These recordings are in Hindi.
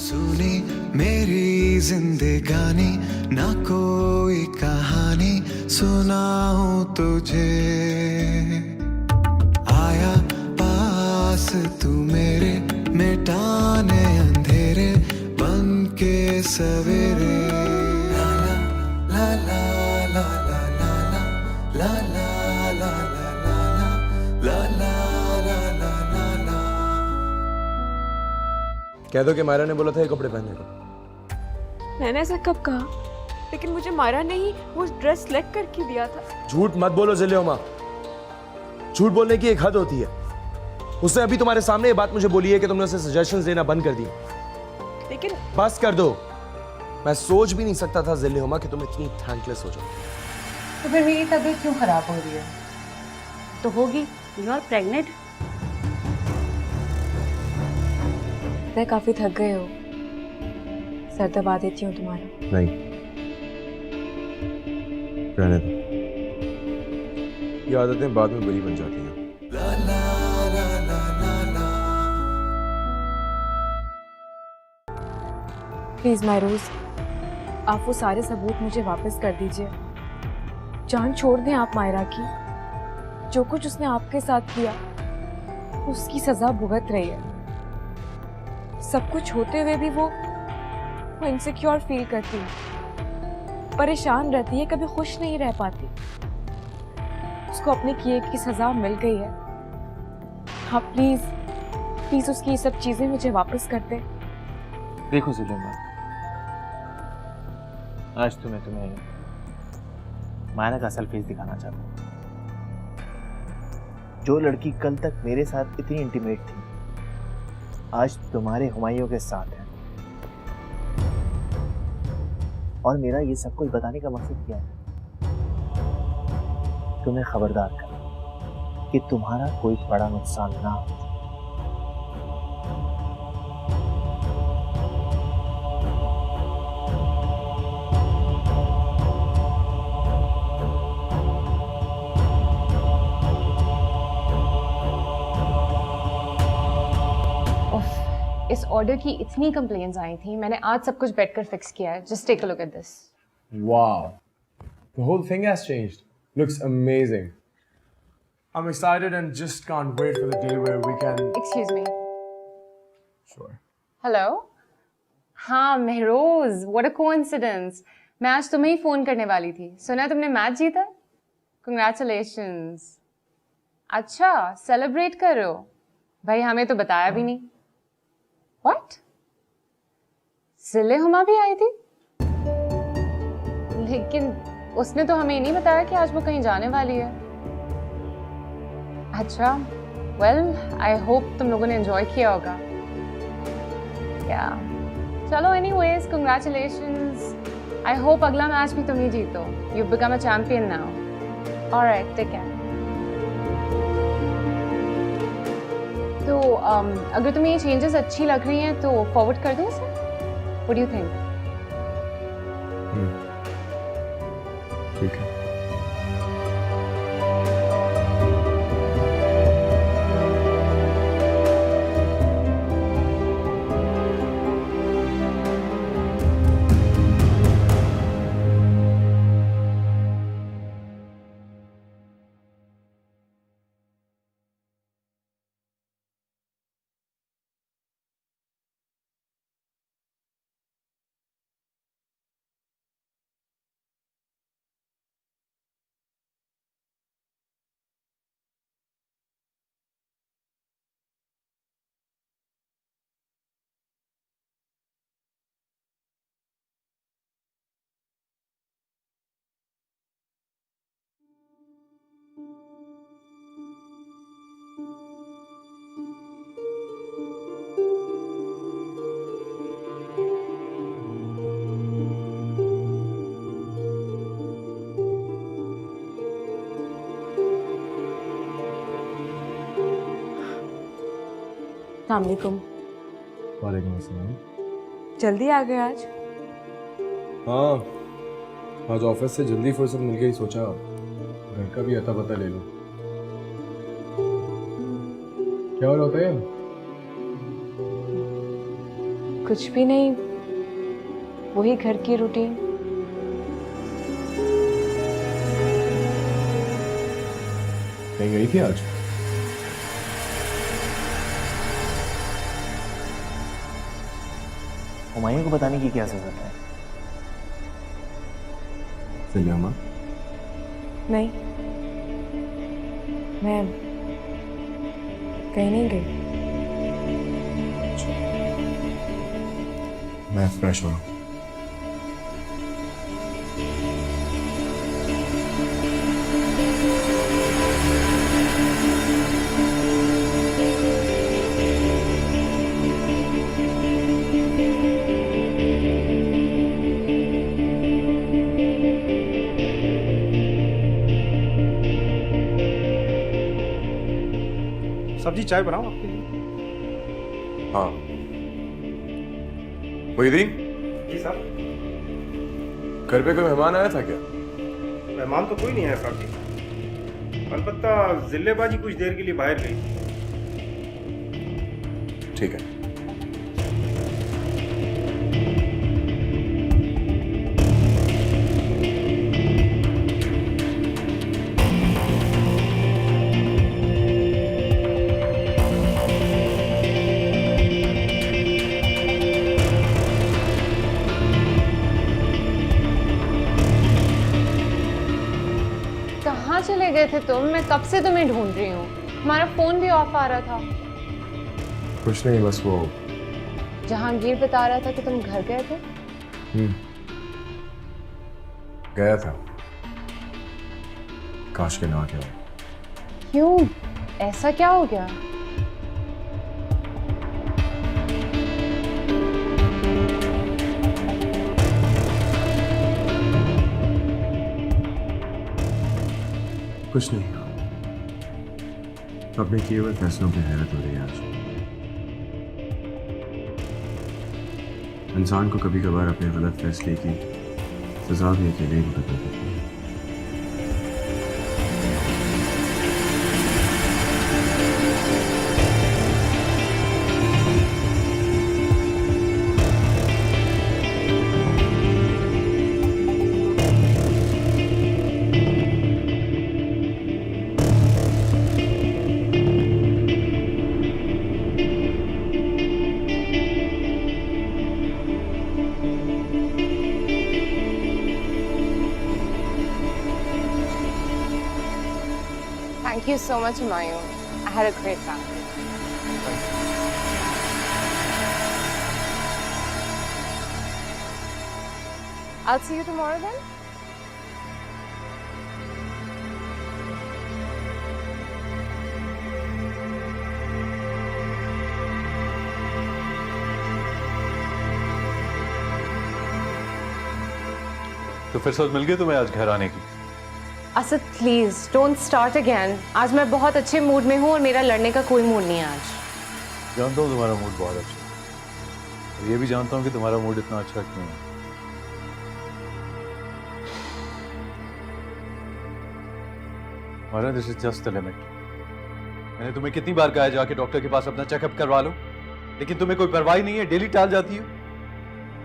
सुनी मेरी जिंदगानी, ना कोई कहानी सुनाऊं तुझे। आया पास तू मेरे, मिटाने अंधेरे बन के सवेरे। ला ला ला ला ला ला ला ला ला ला ला ला ला ला ला ला। कह दो कि मायरा ने बोला था ये कपड़े पहनने को। मैंने ऐसा कब कहा? लेकिन मुझे मारा नहीं, वो ड्रेस सेलेक्ट करके दिया था। झूठ मत बोलो ज़िलियोमा, झूठ बोलने की एक हद होती है। उसने अभी तुम्हारे सामने ये बात मुझे बोली है कि तुमने उसे सजेशंस देना बंद कर दिए। लेकिन बस कर दो। मैं सोच भी नहीं सकता था ज़िलियोमा कि तुम इतनी थैंकलेस हो जाओ। तो फिर मेरी तबीयत क्यों खराब हो रही है? तो होगी, यू आर प्रेग्नेंट। मैं काफी थक गए हो, सर दबा देती हूँ तुम्हारा। नहीं, रहने दो। ये आदतें बाद में बुरी बन जाती हैं। प्लीज महरोज, आप वो सारे सबूत मुझे वापस कर दीजिए। जान छोड़ दें आप मायरा की। जो कुछ उसने आपके साथ किया उसकी सजा भुगत रही है। सब कुछ होते हुए भी वो इनसिक्योर फील करती है, परेशान रहती है, कभी खुश नहीं रह पाती। उसको अपने किए की सजा मिल गई है। हाँ प्लीज प्लीज उसकी ये सब चीजें मुझे वापस कर दे। देखो ज़िलियोमा, आज तो मैं तुम्हें मायरा का असल फेस दिखाना चाहता हूँ। जो लड़की कल तक मेरे साथ इतनी इंटीमेट थी, आज तुम्हारे हुमायूं के साथ है। और मेरा ये सब कुछ बताने का मकसद क्या है? तुम्हें खबरदार करना कि तुम्हारा कोई बड़ा नुकसान ना हो। इस ऑर्डर की इतनी कंप्लेंट्स आई थी, मैंने आज सब कुछ बैठकर फिक्स किया है। Just take a look at this. Wow, the whole thing has changed. Looks amazing. I'm excited and just can't wait for the day where we can. Excuse me. Sure. Hello. हाँ महरोज, व्हाट अ कोइंसिडेंस। मैं आज तुम्हें ही फोन करने वाली थी। सुना तुमने मैच जीता? कंग्रेचुलेशंस। अच्छा, सेलिब्रेट कर रहे हो? भाई हमें तो बताया भी नहीं। व्हाट? ज़िलियोमा भी आई थी? लेकिन उसने तो हमें नहीं बताया कि आज वो कहीं जाने वाली है। अच्छा, वेल आई होप तुम लोगों ने एंजॉय किया होगा। या चलो, एनीवेज कंग्रेचुलेशंस। आई होप अगला मैच भी तुम ही जीतो। You become a champion now. Alright, take care. तो अगर तुम्हें ये चेंजेस अच्छी लग रही हैं तो फॉरवर्ड कर दूँ इसे? What do you think? ठीक है। अस्सलाम वालेकुम। वालेकुम अस्सलाम। जल्दी आ गए आज? हाँ, आज ऑफिस से जल्दी फुर्सत मिल गई, सोचा घर का भी अता पता ले लूं। क्या हो रहा होता है? कुछ भी नहीं, वही घर की रूटीन। कहीं गई थी आज? हुमायूं को बताने की क्या जरूरत है? फिल्मा नहीं, मैं कहीं नहीं गई। मैं फ्रेश हो रहा हूँ। सब्जी चाय बनाओ आपके लिए। हाँ मोहिदीन, जी साहब। घर पे कोई मेहमान आया था क्या? मेहमान तो कोई नहीं आया साहब जी, अलबत्ता जिल्लेबाजी कुछ देर के लिए बाहर गई थी। ठीक है। कहाँ चले गए थे तुम? मैं कब से तुम्हें ढूंढ रही हूँ। हमारा फोन भी ऑफ आ रहा था। कुछ नहीं, बस वो जहांगीर बता रहा था कि तुम घर गए थे। गया था। काश के ना गया। क्यों? ऐसा क्या हो गया? कुछ नहीं, अपने किए हुए फैसलों पे हैरत हो रही है आज। इंसान को कभी कभार अपने गलत फैसले की सजा भी अकेले ही भुगतना पड़ती है। Thank you so much, Humayun. I had a great time. I'll see you tomorrow then. तो फिर सोच मिल गई तुम्हें आज घर आने की? Asad please don't start again. आज मैं बहुत अच्छे मूड में हूँ और मेरा लड़ने का कोई मूड नहीं है आज। जानता हूँ तुम्हारा मूड बहुत अच्छा है, और ये भी जानता हूँ कि तुम्हारा मूड इतना अच्छा क्यों है। मारा, this is just the limit. मैंने तुम्हें कितनी बार कहा है जाके डॉक्टर के पास अपना चेकअप करवा लो, लेकिन तुम्हें कोई परवाह नहीं है, डेली टाल जाती हो।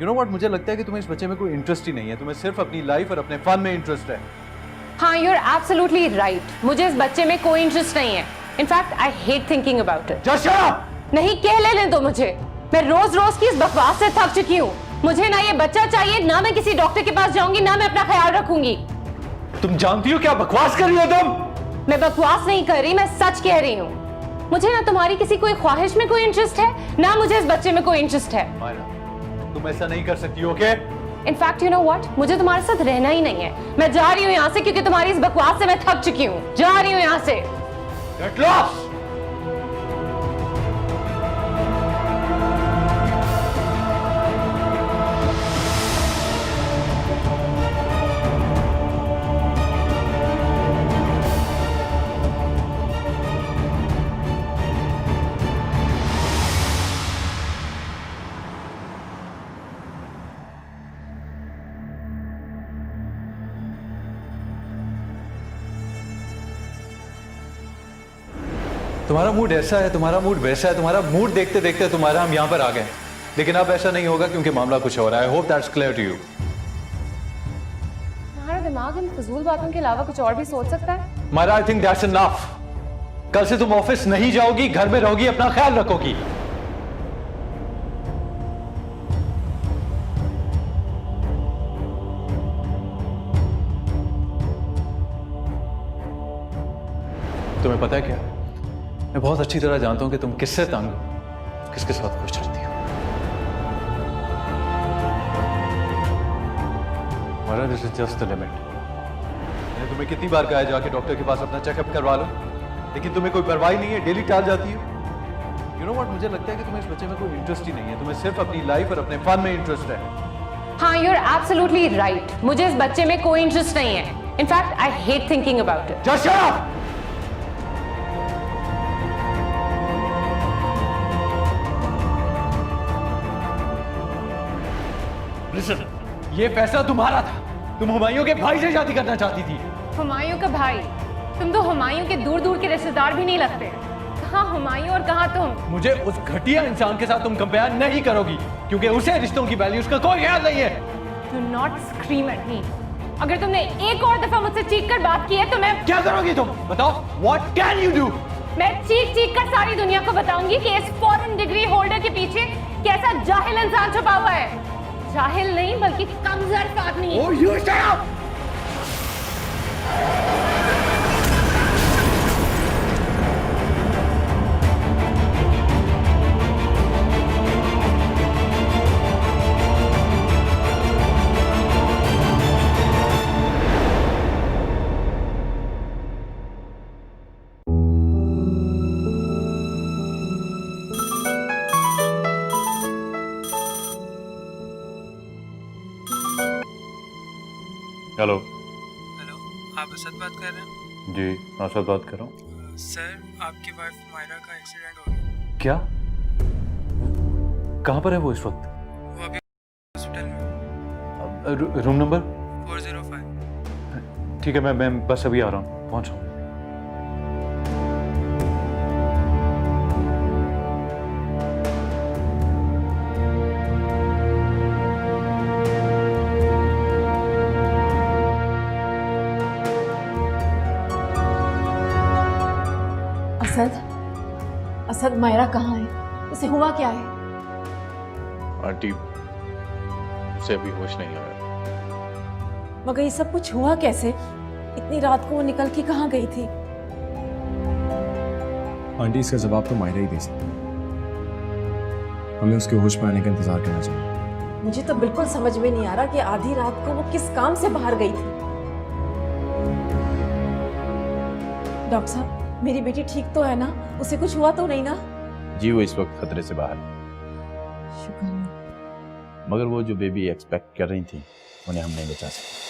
यू नो व्हाट, मुझे लगता है कि तुम्हें इस बच्चे में कोई इंटरेस्ट ही नहीं है, तुम्हें सिर्फ अपनी लाइफ और अपने फन में इंटरेस्ट है। हाँ, यू आर एब्सोल्युटली राइट। मुझे इस बच्चे में कोई इंटरेस्ट नहीं है। In fact I hate thinking about it. Just shut up! नहीं, कह लेने दो मुझे। मैं रोज रोज की इस बकवास से थक चुकी हूँ। मुझे ना ये बच्चा चाहिए, ना मैं किसी डॉक्टर के पास जाऊंगी, ना मैं अपना ख्याल रखूंगी। तुम जानती हो क्या बकवास कर रही हो तुम? मैं बकवास नहीं कर रही, मैं सच कह रही हूँ। मुझे ना तुम्हारी किसी कोई ख्वाहिश में कोई इंटरेस्ट है, ना मुझे इस बच्चे में कोई इंटरेस्ट है। मायरा, तुम ऐसा नहीं कर सकती, okay? In fact you know what, मुझे तुम्हारे साथ रहना ही नहीं है। मैं जा रही हूँ यहाँ से, क्योंकि तुम्हारी इस बकवास से मैं थक चुकी हूँ। जा रही हूँ यहाँ से। Get lost! तुम्हारा मूड ऐसा है, तुम्हारा मूड वैसा है, तुम्हारा मूड देखते देखते तुम्हारा हम यहाँ पर आ गए। लेकिन अब ऐसा नहीं होगा क्योंकि मामला कुछ और है। I hope that's clear to you. तुम्हारा दिमाग इन फजूल बातों के अलावा कुछ और भी सोच सकता है? Myra, I think that's enough. कल से तुम ऑफिस नहीं जाओगी, घर में रहोगी, अपना ख्याल रखोगी। तुम्हें पता है क्या, मैं बहुत अच्छी तरह जानता हूं कि तुम किससे तंग हो, किसके साथ खुश रहती हो। Myra, this is just the limit. मैंने तुम्हें कितनी बार कहा है जाके डॉक्टर के पास अपना चेकअप करवा लो, लेकिन तुम्हें कोई परवाह नहीं है, डेली टाल जाती हो। यू नो व्हाट, मुझे लगता है कि तुम्हें इस बच्चे में कोई इंटरेस्ट ही नहीं है, तुम्हें सिर्फ अपनी लाइफ और अपने फन में इंटरेस्ट है। हाँ, यू आर एब्सोल्युटली राइट। मुझे इस बच्चे में कोई इंटरेस्ट नहीं है। In fact I hate thinking about it. Just shut up. Listen, ये फैसला तुम्हारा था। तुम हुमायूं के भाई से शादी करना चाहती थी। हुमायूं का भाई? तुम तो हुमायूं के दूर दूर के रिश्तेदार भी नहीं लगते। कहाँ हुमायूं और कहाँ तुम? मुझे उस घटिया इंसान के साथ तुम कंपेयर नहीं करोगी, क्योंकि उसे रिश्तों की वैल्यूज का कोई ख्याल नहीं है। Do not scream at me. अगर तुमने एक और दफा मुझसे चीख कर बात की है तो मैं... क्या करोगी तुम? बताओ, व्हाट कैन यू डू? मैं चीख चीख कर सारी दुनिया को बताऊंगी कि इस फॉरेन डिग्री होल्डर के पीछे कैसा जाहिल इंसान छुपा हुआ है। जाहिल नहीं बल्कि कमजोर आदमी। Oh, you shut up! Hello. Hello, आप असद बात कर रहे हैं? जी, असद बात कर रहा हूँ। सर, आपकी वाइफ मायरा का एक्सीडेंट हो गया। क्या? कहाँ पर है वो इस वक्त? वो अभी हॉस्पिटल में। Room number? 405। ठीक है, मैं बस अभी आ रहा हूँ, पहुँच रहा हूँ। असद, मायरा कहाँ है? उसे हुआ क्या है? आंटी, उसे अभी होश नहीं आया। मगर ये सब कुछ हुआ कैसे? इतनी रात को वो निकल के कहाँ गई थी? आंटी, इसका जवाब तो मायरा ही दे सकती है। हमें उसके होश में आने का इंतजार करना चाहिए। मुझे तो बिल्कुल समझ में नहीं आ रहा कि आधी रात को वो किस काम से बाहर गई थी। डॉक्टर साहब, मेरी बेटी ठीक तो है ना? उसे कुछ हुआ तो नहीं ना? जी, वो इस वक्त खतरे से बाहर है, शुक्र है। मगर वो जो बेबी एक्सपेक्ट कर रही थी उन्हें हम नहीं बचा सके।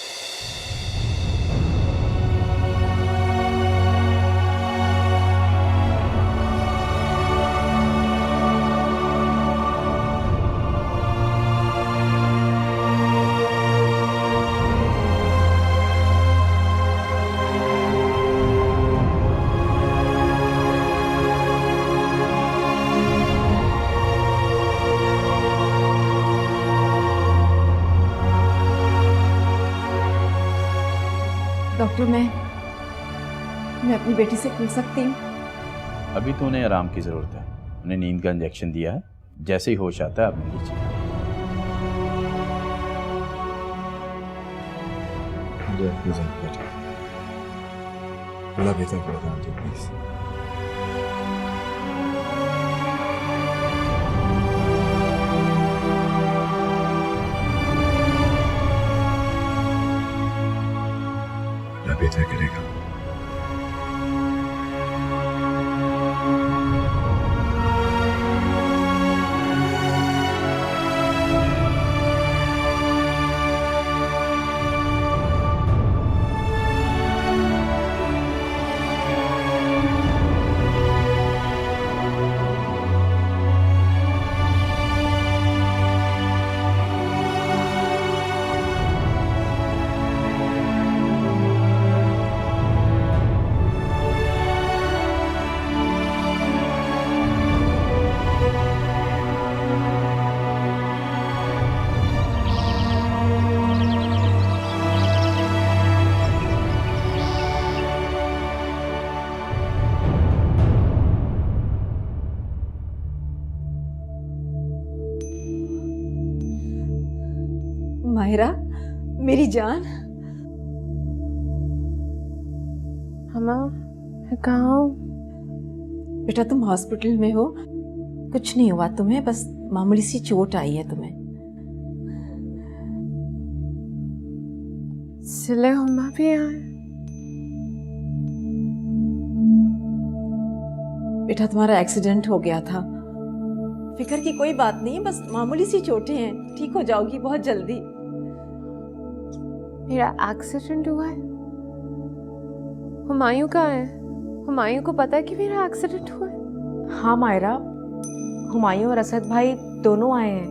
डॉक्टर, मैं अपनी बेटी से पूछ सकती हूँ? अभी तो उन्हें आराम की ज़रूरत है। उन्हें नींद का इंजेक्शन दिया है, जैसे ही होश आता है आप मिल लीजिए। बड़ा बेहतर पड़ता है आंटी, प्लीज। बेहतर करेगा। मायरा, मेरी जान। अम्मा, मैं कहाँ हूँ? बेटा तुम हॉस्पिटल में हो, कुछ नहीं हुआ तुम्हें, बस मामूली सी चोट आई है तुम्हें। सिले अम्मा भी आए? बेटा तुम्हारा एक्सीडेंट हो गया था, फिक्र की कोई बात नहीं है, बस मामूली सी चोटें हैं, ठीक हो जाओगी बहुत जल्दी। मेरा एक्सीडेंट हुआ है? हुमायूं कहाँ है? हुमायूं को पता है कि मेरा एक्सीडेंट हुआ है? हाँ मायरा, हुमायूं और असद भाई दोनों आए हैं,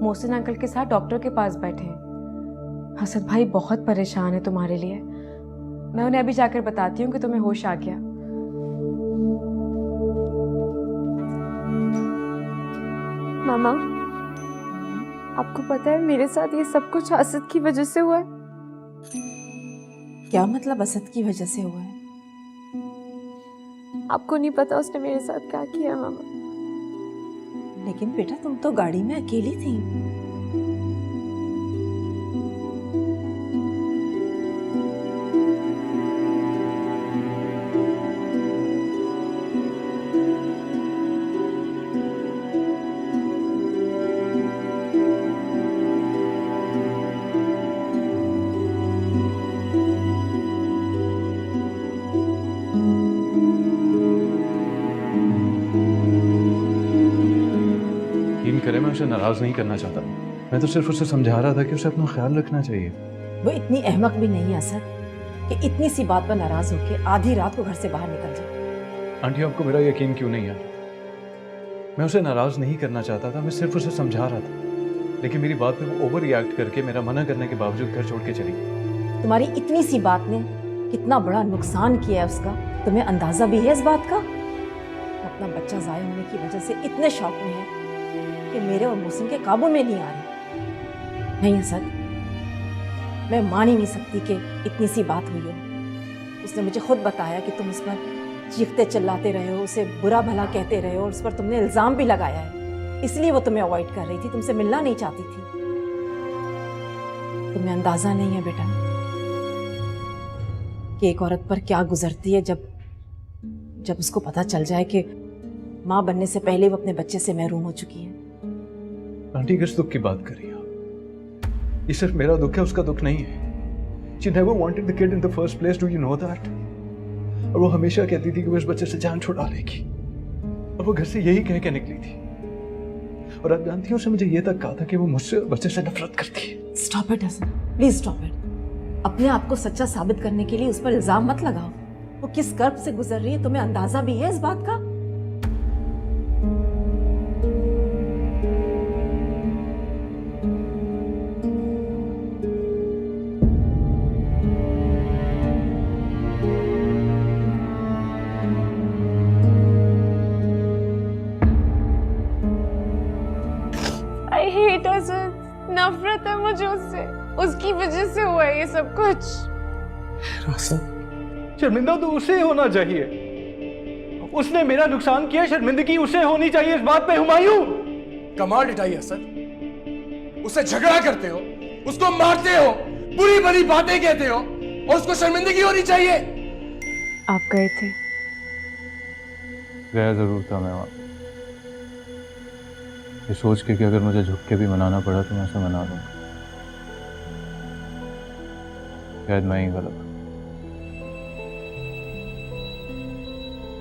मोहसिन अंकल के साथ डॉक्टर के पास बैठे हैं। असद भाई बहुत परेशान है तुम्हारे लिए, मैं उन्हें अभी जाकर बताती हूँ कि तुम्हें होश आ गया। मामा, आपको पता है मेरे साथ ये सब कुछ असद की वजह से हुआ है? क्या मतलब असद की वजह से हुआ है? आपको नहीं पता उसने मेरे साथ क्या किया मामा। लेकिन बेटा तुम तो गाड़ी में अकेली थी। करे, मैं उसे नाराज नहीं करना चाहता, मैं तो सिर्फ उसे समझा रहा था कि उसे अपना ख्याल रखना चाहिए। वो इतनी अहमक भी नहीं है असद कि इतनी सी बात पर नाराज होकर आधी रात को घर से बाहर निकल जाए। आंटी, आपको मेरा यकीन क्यों नहीं है? मैं उसे नाराज नहीं करना चाहता था, मैं सिर्फ उसे समझा रहा था, लेकिन मेरी बात पे वो ओवर रिएक्ट करके मेरा मना करने के बावजूद घर छोड़ के चली। तुम्हारी इतनी सी बात ने कितना बड़ा नुकसान किया है उसका, तुम्हें अंदाजा भी है इस बात का? अपना बच्चा जाया होने की वजह से इतने शौक में है कि मेरे और मोहसिन के काबू में नहीं आ रही। नहीं असद, मैं मान ही नहीं सकती कि इतनी सी बात हुई हो। उसने मुझे खुद बताया कि तुम उस पर चीखते चिल्लाते रहे हो, उसे बुरा भला कहते रहे हो और उस पर तुमने इल्जाम भी लगाया है, इसलिए वो तुम्हें अवॉइड कर रही थी, तुमसे मिलना नहीं चाहती थी। तुम्हें अंदाजा नहीं है बेटा कि एक औरत पर क्या गुजरती है जब उसको पता चल जाए कि माँ बनने से पहले वो अपने बच्चे से महरूम हो चुकी है। आंटी, किस दुख की बात कर रही हैं आप? ये सिर्फ मेरा दुख है, उसका दुख नहीं है। She never wanted the kid in the first place, do you know that? और वो हमेशा कहती थी कि वो इस बच्चे से जान छुड़ा लेगी, और वो घर से यही कह के निकली थी। और आप जानती हैं, उसने मुझे ये तक कहा था कि वो मुझसे और बच्चे से नफरत करती है। Stop it Asad, please stop it. अपने आप को सच्चा साबित करने के लिए उस पर इल्जाम मत लगाओ। वो किस कर्ब से गुजर रही है तुम्हें अंदाजा भी है इस बात का? I hate असद, नफरत है मुझे उससे, उसकी वजह से हुआ है ये सब कुछ। शर्मिंदा तो उसे होना चाहिए, उसने मेरा नुकसान किया, शर्मिंदगी उसे होनी चाहिए इस बात पे। हुमायूं, कमाल डिटाई असद, उससे झगड़ा करते हो, उसको मारते हो, बुरी बुरी बातें कहते हो और उसको शर्मिंदगी होनी चाहिए। आप गए थे? गया जरूर था मैं वहाँ, ये सोच के कि अगर मुझे झुक के भी मनाना पड़ा तो मैं उसे मना लूंगा। शायद मैं ही गलत,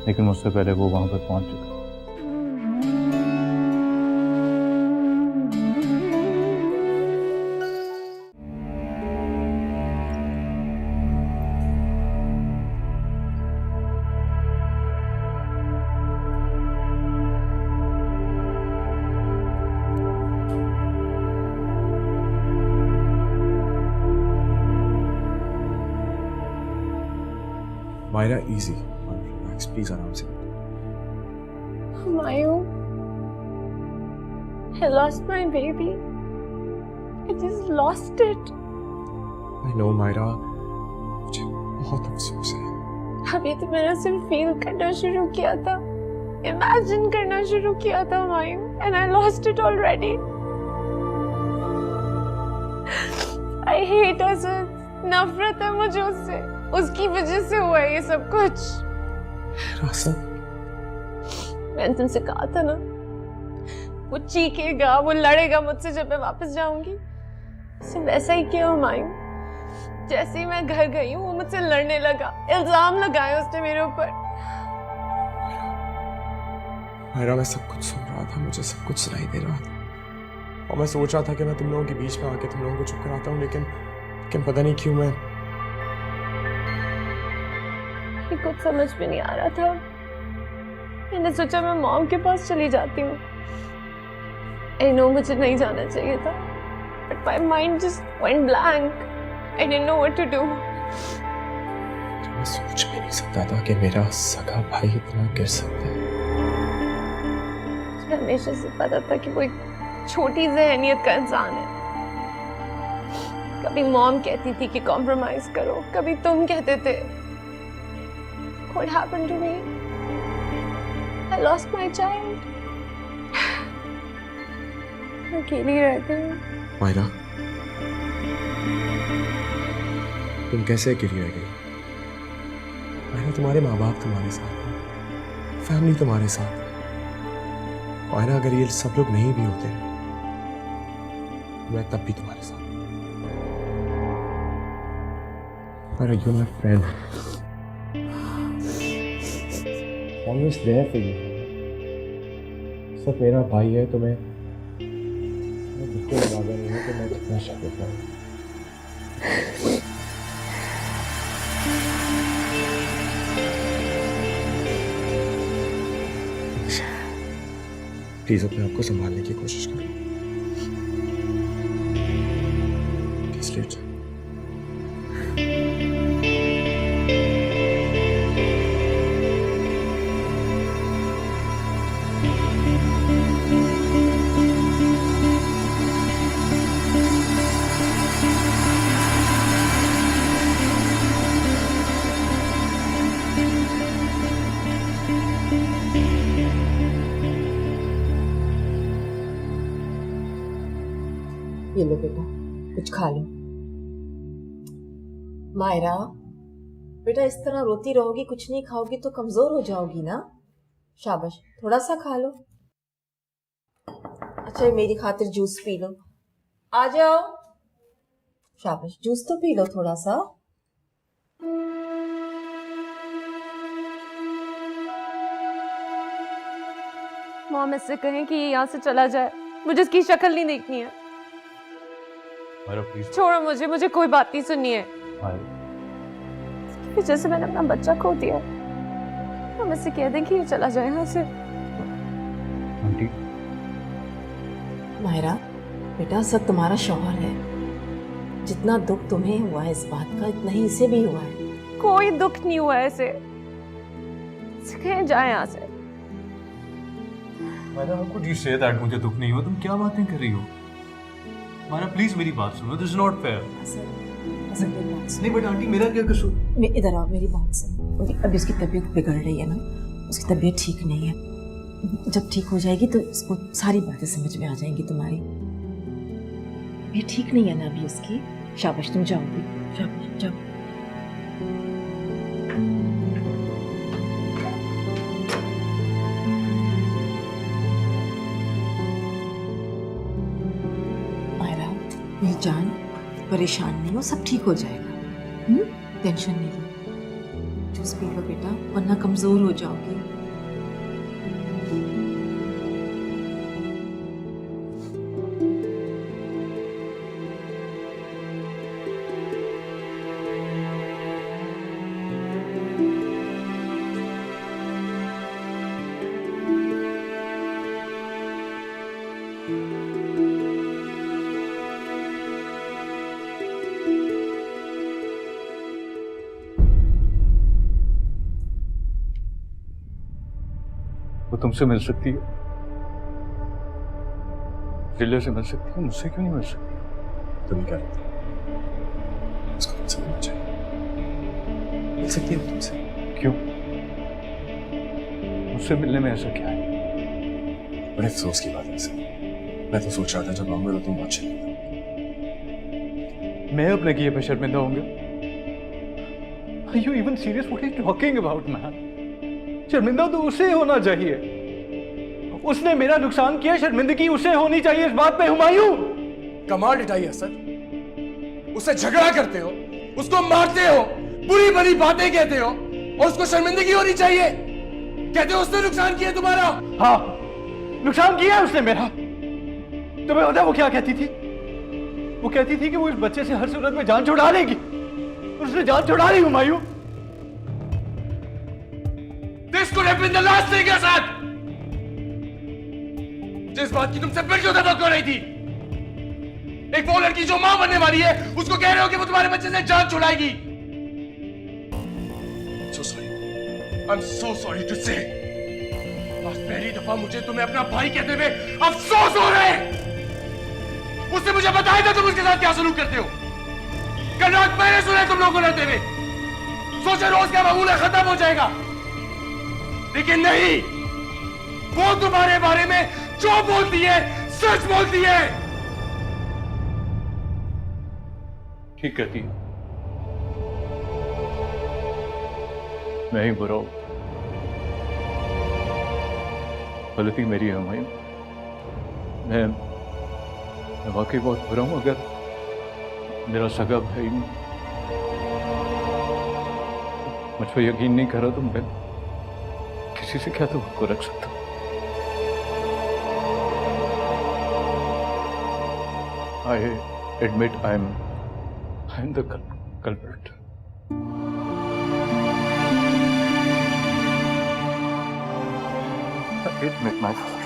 लेकिन मुझसे पहले वो वहां पर पहुंच चुका। मायरा, easy, relax, please, आराम से। Humayun, I lost my baby. I just lost it. I know, Myra, मुझे बहुत अफसोस है। अभी तो मैंने सिर्फ फील करना शुरू किया था, इमेजिन करना शुरू किया था Humayun, and I lost it already. I hate Asad, नफरत है मुझे उससे, उसकी वजह से हुआ है ये सब कुछ। असद, मैंने तुमसे कहा था ना, वो चीखेगा, वो लड़ेगा मुझसे जब मैं वापस जाऊंगी। उसने वैसा ही किया हुमायूं। जैसे ही मैं घर गई हूँ वो मुझसे लड़ने लगा, इल्जाम लगाए उसने मेरे ऊपर। मायरा, मैं सब कुछ सुन रहा था, मुझे सब कुछ सुनाई दे रहा था, और मैं सोच रहा था कि मैं तुम लोगों के बीच में आके तुम लोगों को चुप कराता हूँ, लेकिन पता नहीं क्यों मैं कुछ समझ में नहीं आ रहा था। मैंने सोचा मैं मॉम के पास चली जाती हूँ। आई नो मुझे नहीं जाना चाहिए था, but my mind just went blank. I didn't know what to do. मैं सोच भी नहीं सकता था कि मेरा सगा भाई इतना गिर सकता है। मुझे हमेशा से पता था कि वो एक छोटी ज़हनियत का इंसान है। कभी मॉम कहती थी कि कॉम्प्रोमाइज करो, कभी तुम कहते थे। What happened to me? I lost my child. अकेली रह गई। मायरा, तुम कैसे अकेली रह गई? मायरा, तुम्हारे माँ बाप तुम्हारे साथ हैं, फैमिली तुम्हारे साथ है। मायरा, अगर ये सब लोग नहीं भी होते मैं तब भी तुम्हारे साथ। Myra, you're my friend. Always there for you. सब मेरा भाई है, तुम्हें बिल्कुल अंदाजा नहीं है कि मैं कितना शर्मिंदा हूँ। प्लीज अपने आप को संभालने की कोशिश करो। Please, लेट जाओ। ये लो बेटा, कुछ खा लो। मायरा, बेटा इस तरह रोती रहोगी, कुछ नहीं खाओगी तो कमजोर हो जाओगी ना। शाबाश, थोड़ा सा खा लो। अच्छा, ये मेरी खातिर जूस पी लो। आ जाओ। शाबाश, जूस तो पी लो थोड़ा सा। मॉम इससे कहें कि यहाँ से चला जाए, मुझे इसकी शक्ल नहीं देखनी है। प्लीज छोड़ो मुझे कोई बात नहीं सुननी है। इसकी वजह से मैंने अपना बच्चा खो दिया। हम इससे कह दें कि ये चला जाए यहाँ से। आंटी, मायरा बेटा, सब तुम्हारा शौहर है। जितना दुख तुम्हें हुआ है इस बात का, इतना ही इसे भी हुआ है। कोई दुख नहीं हुआ है इसे। कहें जाए यहाँ से। Myra, how could you say that? मुझे दुख नहीं हुआ। तुम क्या बातें कर रही हो? मायरा, प्लीज मेरी बात सुनो। This is not fair. नहीं बट आंटी, मेरा क्या कसूर? इधर आओ, मेरी बात सुनो। अभी उसकी तबीयत बिगड़ रही है ना, उसकी तबीयत ठीक नहीं है। जब ठीक हो जाएगी तो उसको सारी बातें समझ में आ जाएंगी तुम्हारी। ये ठीक नहीं है ना अभी उसकी। शाबाश, तुम जाओ भी, शाबाश, जाओ। मेरी जान, परेशान नहीं हो, सब ठीक हो जाएगा। टेंशन नहीं लो। जूस पी लो बेटा, वरना कमजोर हो जाओगे। वो तुमसे मिल सकती है, जिले से मिल सकती है, मुझसे क्यों नहीं मिल सकती? तुम क्या कहते हो? उसको तुमसे मिलना चाहिए। मिल सकती है वो तुमसे। क्यों? मुझसे मिलने में ऐसा क्या है? बड़े अफसोस की बात है सर। मैं तो सोच रहा था जब आऊंगा तो तुम बहुत चले। मैं अपने किए पे शर्मिंदा होंगे? Are you even serious? What are you talking about, man? शर्मिंदा तो उसे होना चाहिए। उसने मेरा नुकसान किया, शर्मिंदगी उसे होनी चाहिए इस बात पे। हुमायूं, कमाल डिटाई असद, उससे झगड़ा करते हो, उसको मारते हो, बुरी भली बातें कहते हो और उसको शर्मिंदगी होनी चाहिए। कहते हो उसने नुकसान किया तुम्हारा। हाँ, नुकसान किया है उसने मेरा। तुम्हें पता है वो क्या कहती थी? वो कहती थी कि वो इस बच्चे से हर सूरत में जान छुड़ा लेगी। उसने जान छुड़ा ली Humayun. This could have been the last thing Asad, जिस बात की तुमसे बिल्कुल तवक्को नहीं थी। एक वो लड़की जो मां बनने वाली है, उसको कह रहे हो कि वो तुम्हारे बच्चे से जान छुड़ाएगी। So sorry. I'm so sorry to say. आज पहली दफा मुझे तुम्हें अपना भाई कहते हुए अफसोस हो रहा है। उसने मुझे बताया था तुम उसके साथ क्या सलूक करते हो। कल रात मैंने सुना तुम लोगों को लड़ते हुए। सोचे रोज का मामूल खत्म हो जाएगा, लेकिन नहीं, वो तुम्हारे बारे में जो बोलती है सच बोलती है। ठीक कहती है, मैं ही बुरा हूं, गलती मेरी है हुमायूं। मैं वाकई बहुत बुरा हूं। अगर मेरा सगा भाई मुझ पर यकीन नहीं कर रहा तो मैं किसी से क्या तो रख सकता हूं। I admit I'm the culprit. I admit my fault.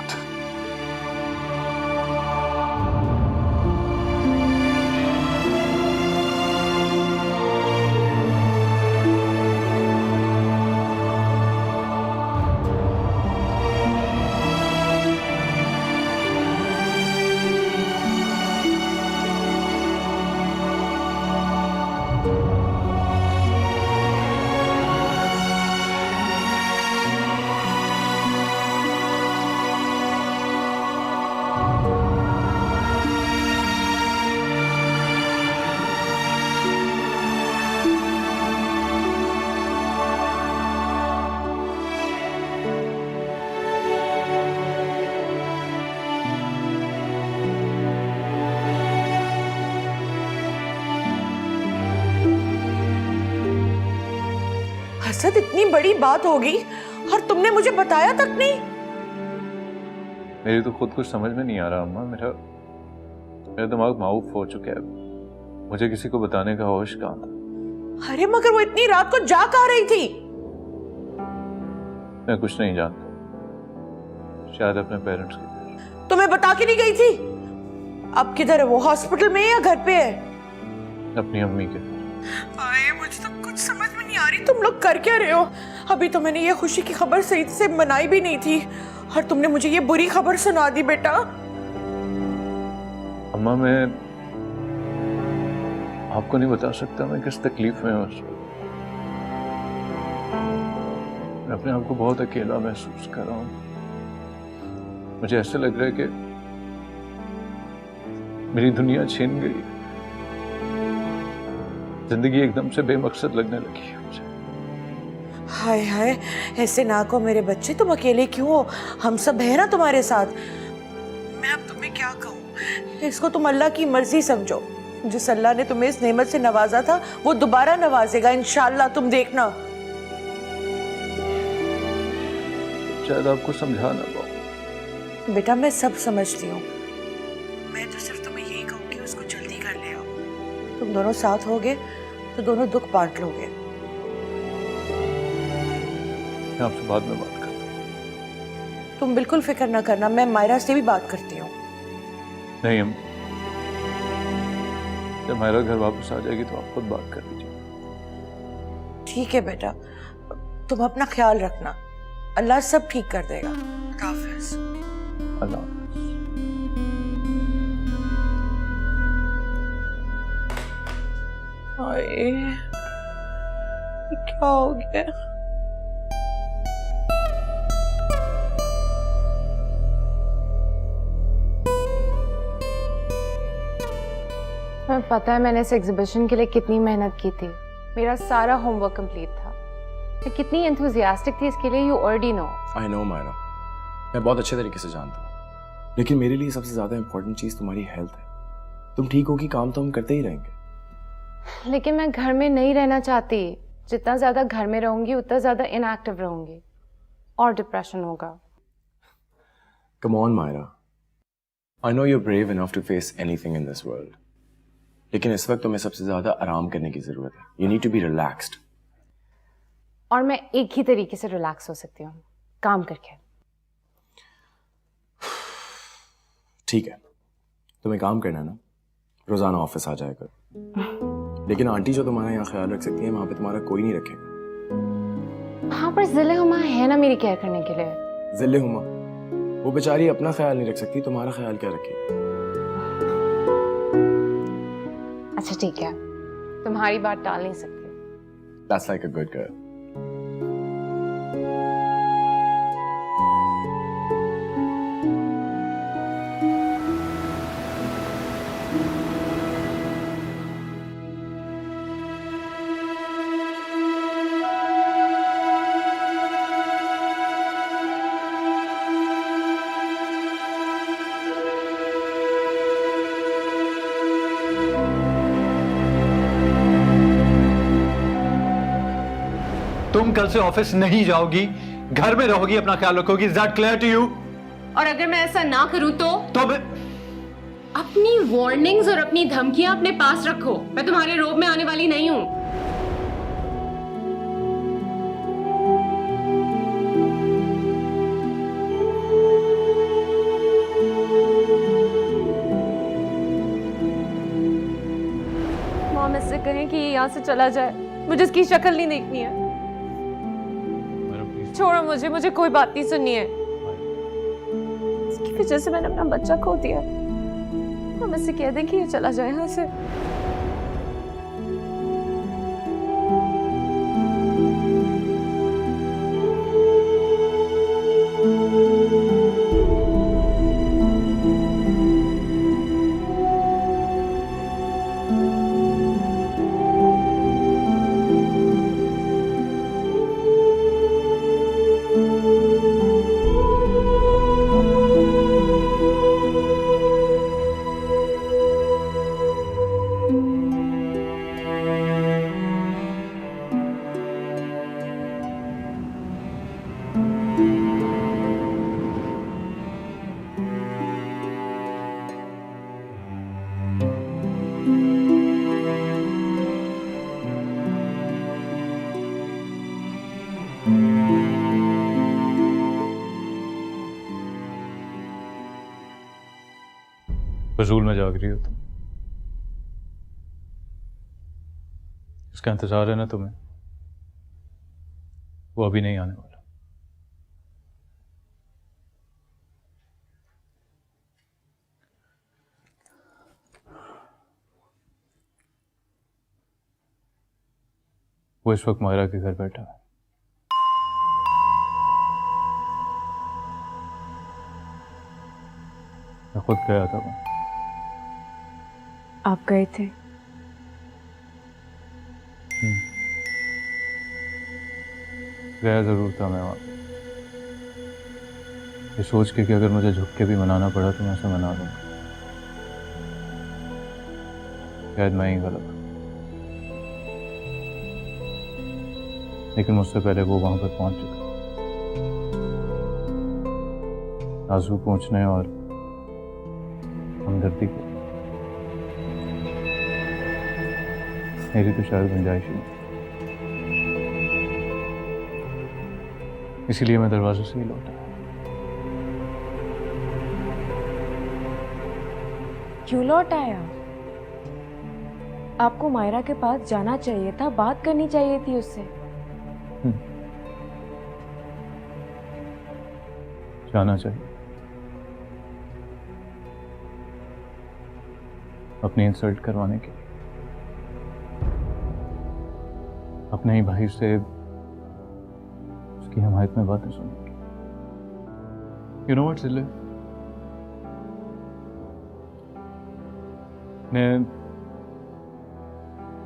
Asad, इतनी बड़ी बात होगी और तुमने मुझे बताया तक नहीं। मेरी तो खुद कुछ समझ में नहीं आ रहा अम्मा। मेरा दिमाग माऊफ हो चुका है। मुझे किसी को बताने का होश कहाँ था। अरे मगर वो इतनी रात को जा कहाँ रही थी? मैं कुछ नहीं जानता, शायद अपने पेरेंट्स के। तुम्हें बता के नहीं गई थी? अब किधर है वो, हॉस्पिटल में या घर पे है? अपनी अम्मी के। आए, मुझे तो कुछ समझ में नहीं आ रही, तुम लोग कर क्या रहे हो? अभी तो मैंने ये खुशी की खबर सही से मनाई भी नहीं थी और तुमने मुझे ये बुरी खबर सुना दी बेटा। अम्मा, मैं आपको नहीं बता सकता मैं किस तकलीफ में हूँ। मैं अपने आप को बहुत अकेला महसूस कर रहा हूँ। मुझे ऐसे लग रहा है कि मेरी दुनिया छीन गई, जिंदगी एकदम से बेमकसद लगने लगी है मुझे। हाय हाय, ऐसे ना को मेरे बच्चे, तुम अकेले क्यों हो? हम सब है ना तुम्हारे साथ। मैं अब तुम्हें क्या कहूँ, इसको तुम अल्लाह की मर्जी समझो। जिस अल्लाह ने तुम्हें इस नेमत से नवाजा था वो दोबारा नवाजेगा इंशाअल्लाह, तुम देखना। शायद आपको समझा ना पाऊं। बेटा मैं सब समझती हूँ, मैं तो सिर्फ तुम्हें यही कहूँगी उसको जल्दी कर ले आओ। तुम दोनों साथ होगे तो दोनों दुख बांट लोगे। मैं आपसे बाद में बात करता हूँ। तुम बिल्कुल फिक्र ना करना, मैं मायरा से भी बात करती हूँ। नहीं, हम जब मायरा घर वापस आ जाएगी तो आप खुद बात कर लीजिए। ठीक है बेटा, तुम अपना ख्याल रखना, अल्लाह सब ठीक कर देगा। खुदा हाफिज। अल्लाह। हाय, क्या हो गया? मैं पता है मैंने इस एग्जीबिशन के लिए कितनी मेहनत की थी। मेरा सारा होमवर्क कंप्लीट था। मैं कितनी एंथुजियास्टिक थी इसके लिए, you already know. I know Myra, मैं बहुत अच्छे तरीके से जानता हूँ, लेकिन मेरे लिए सबसे ज्यादा इंपॉर्टेंट चीज तुम्हारी हेल्थ है। तुम ठीक होगी, काम तो हम करते ही रहेंगे। लेकिन मैं घर में नहीं रहना चाहती। जितना ज्यादा घर में रहूंगी उतना ज्यादा इनएक्टिव रहूंगी और डिप्रेशन होगा। Come on Myra, I know you are brave enough to face anything in this world, लेकिन इस वक्त तुम्हें सबसे ज्यादा आराम करने की जरूरत है। You need to be relaxed. और मैं एक ही तरीके से रिलैक्स हो सकती हूँ, काम करके। ठीक है, तुम्हें काम करना है ना, रोजाना ऑफिस आ जाया कर। लेकिन आंटी जो तुम्हारा यहाँ ख्याल रख सकती है, वहां पे तुम्हारा कोई नहीं रखेगा। वहां पर जिले हुमा है ना मेरी केयर करने के लिए। जिले हुमा, वो बेचारी अपना ख्याल नहीं रख सकती, तुम्हारा ख्याल क्या रखेगी? अच्छा ठीक है, तुम्हारी बात टाल नहीं सकती। That's like a good girl. तुम कल से ऑफिस नहीं जाओगी, घर में रहोगी, अपना ख्याल रखोगी। Is that clear to you? और अगर मैं ऐसा ना करूं तो मैं अपनी वार्निंग्स और अपनी धमकियां अपने पास रखो। मैं तुम्हारे रोब में आने वाली नहीं हूं। मॉम इससे कहें कि यहाँ से चला जाए, मुझे इसकी शक्ल नहीं देखनी है। छोड़ो मुझे कोई बात नहीं सुननी है। इसकी वजह से मैंने अपना बच्चा खो दिया। हम इससे कह दें कि ये चला जाए यहाँ से। फजूल में जाग रही हो तुम। इसका इंतजार है ना तुम्हें, वो अभी नहीं आने वाला। वो इस वक्त मायरा के घर बैठा है। मैं खुद गया था वहां। आप गए थे? गया जरूर था मैं वहां, ये सोच के कि अगर मुझे झुक के भी मनाना पड़ा तो मैं उसे मना लूंगा। शायद मैं ही गलत, लेकिन मुझसे पहले वो वहां पर पहुंच चुका। आंसू पहुंचने और हमदर्दी को मेरी तो शायद गुंजाइश ही नहीं, इसीलिए मैं दरवाजे से ही लौटा। क्यों लौट आया? आपको मायरा के पास जाना चाहिए था, बात करनी चाहिए थी उससे। जाना चाहिए, अपनी इंसल्ट करवाने के लिए, अपने ही भाई से उसकी हमायत में बातें सुनने की। यू नो व्हाट जिले,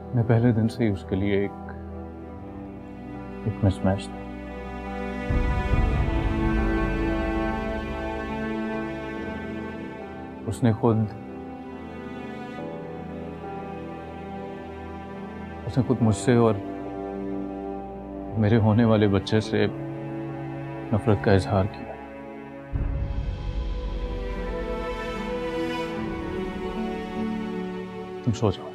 मैं पहले दिन से ही उसके लिए एक मिसमैच था। उसने खुद मुझसे और मेरे होने वाले बच्चे से नफरत का इजहार किया। तुम सो जाओ।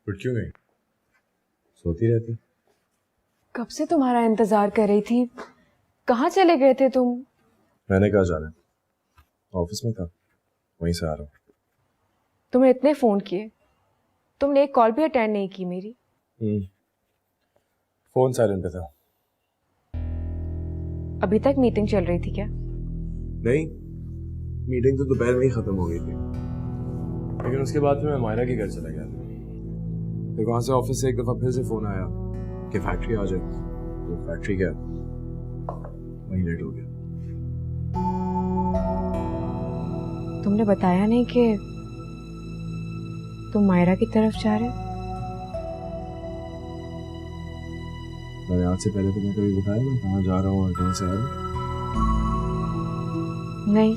उठ क्यों गई? सोती रहती। कब से तुम्हारा इंतजार कर रही थी। कहाँ चले गए थे तुम? मैंने कहा जाना, ऑफिस में था, वहीं से आ रहा हूँ। तुम्हें इतने फोन किए, तुमने एक कॉल भी अटेंड नहीं की मेरी। फोन साइलेंट पे था। अभी तक मीटिंग चल रही थी क्या? नहीं, मीटिंग तो दोपहर में ही खत्म हो गई थी, लेकिन उसके बाद मैं मायरा के घर चला गया था। फिर वहां से ऑफिस से एक दफा फिर से फोन आया कि फैक्ट्री आ जाए, तो फैक्ट्री गया, वहीं लेट हो गया। तुमने बताया नहीं कि तुम मायरा की तरफ जा रहे? मैंने आज से पहले तुम्हें कभी बताया मैं कहाँ जा रहा हूँ और कहाँ से आ रहा हूँ? नहीं,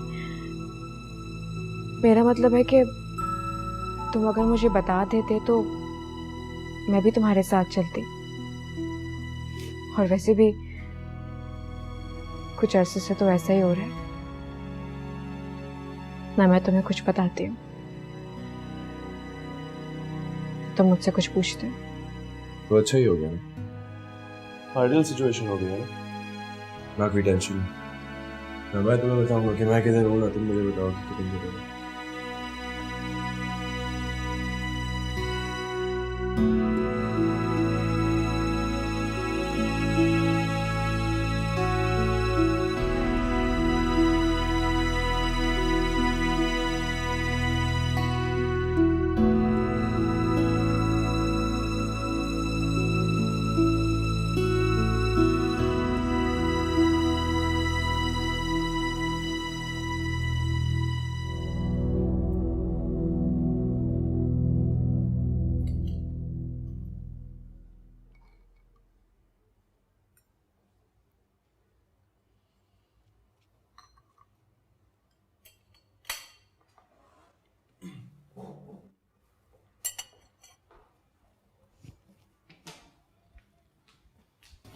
मेरा मतलब है कि तुम अगर मुझे बता देते तो मैं भी तुम्हारे साथ चलती। और वैसे भी कुछ अरसे से तो ऐसा ही हो रहा है ना, मैं तुम्हें कुछ बताती हूँ तुम मुझसे कुछ पूछते हो। तो अच्छा ही हो गया ना, आइडियल सिचुएशन हो गया ना, ना कोई टेंशन। ना मैं तुम्हें बताऊंगा कि मैं किधर हूँ, ना तुम मुझे बताओ कि तुम किधर हो।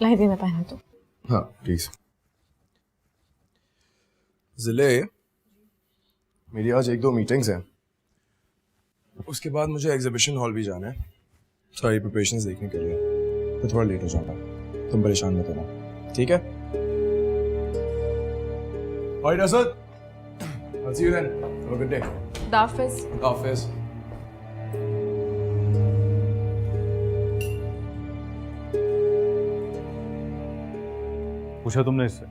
लाई दे, मैं पहना तो। हाँ प्लीज। जिले, मेरी आज 1-2 मीटिंग्स हैं, उसके बाद मुझे एग्जीबिशन हॉल भी जाना है सारी प्रिपरेशंस देखने के लिए, तो थोड़ा लेट हो जाऊंगा, तुम परेशान मत होना, ठीक है? Alright Asad, I'll see you then. Have a good day. दाफिज। Office. पूछा तुमने इससे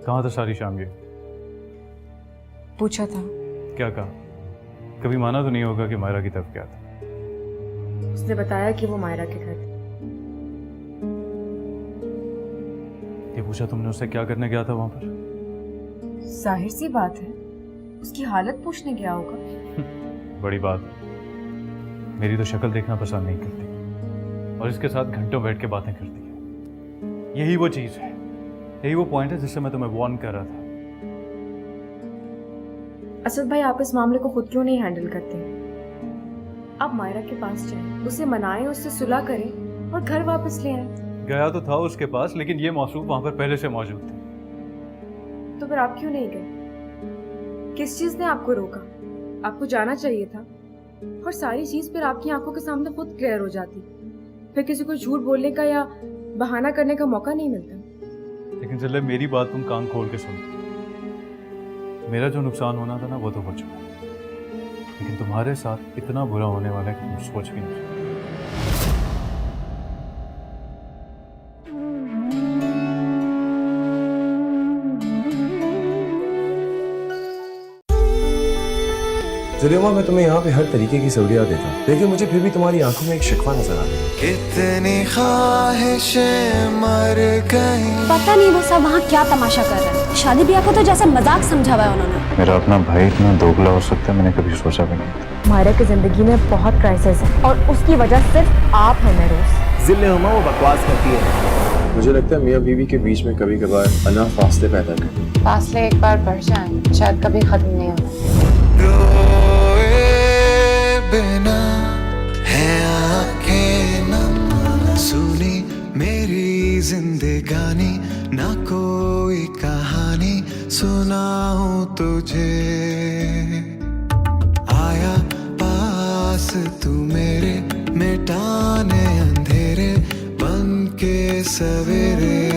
कहाँ था सारी शाम? ये पूछा था। क्या कहा? कभी माना तो नहीं होगा कि मायरा की तरफ क्या था? उसने बताया कि वो मायरा के घर थी। ये पूछा तुमने उससे क्या करने गया था वहां पर? जाहिर सी बात है, उसकी हालत पूछने गया होगा। बड़ी बात है। मेरी तो शक्ल देखना पसंद नहीं करती और इसके साथ घंटों बैठ के बातें करती है। यही वो चीज है, यही वो पॉइंट है जिससे मैं तुम्हें वार्न कर रहा था। असद भाई, आप इस मामले को खुद क्यों नहीं हैंडल करते? आप मायरा के पास जाएं, उसे मनाएं, उससे सुलह करें और घर वापस ले आएं। गया तो था उसके पास, लेकिन ये मौसूफ वहां पर पहले से मौजूद थे। तो फिर आप क्यों नहीं गए? किस चीज ने आपको रोका? आपको जाना चाहिए था और सारी चीज फिर आपकी आंखों के सामने खुद क्लियर हो जाती। फिर किसी को झूठ बोलने का या बहाना करने का मौका नहीं मिलता। लेकिन चले, मेरी बात तुम कान खोल के सुनो। मेरा जो नुकसान होना था ना, वो तो हो चुका, लेकिन तुम्हारे साथ इतना बुरा होने वाला है कि तुम सोच भी नहीं सकते। जुलेमा, मैं तुम्हें यहाँ पे हर तरीके की सहूलियात देता हूँ, लेकिन मुझे फिर भी तुम्हारी आंखों में एक शिकवा नजर आता है। कितनी ख्वाहिशें मर गई। पता नहीं वो सब वहाँ क्या तमाशा कर रहे हैं। शादी ब्याह को तो जैसे मजाक समझा हुआ है उन्होंने। मेरा अपना भाई इतना दोगला हो सकता है, मैंने कभी सोचा भी नहीं। मायरा की जिंदगी में बहुत क्राइसिस है और उसकी वजह सिर्फ आप हैं महरोज। जिल्ले हुमा वो बकवास करती है। मुझे लगता है मियाँ बीवी के बीच में कभी कभार अना फासले पैदा करते। फासले एक बार बढ़ जाएं शायद कभी खत्म नहीं होना। रोए बिना है आंखें नम, सुनी मेरी जिंदगानी, ना कोई कहानी सुनाऊं तुझे। आया पास तू मेरे, मिटाने अंधेरे बन के सवेरे।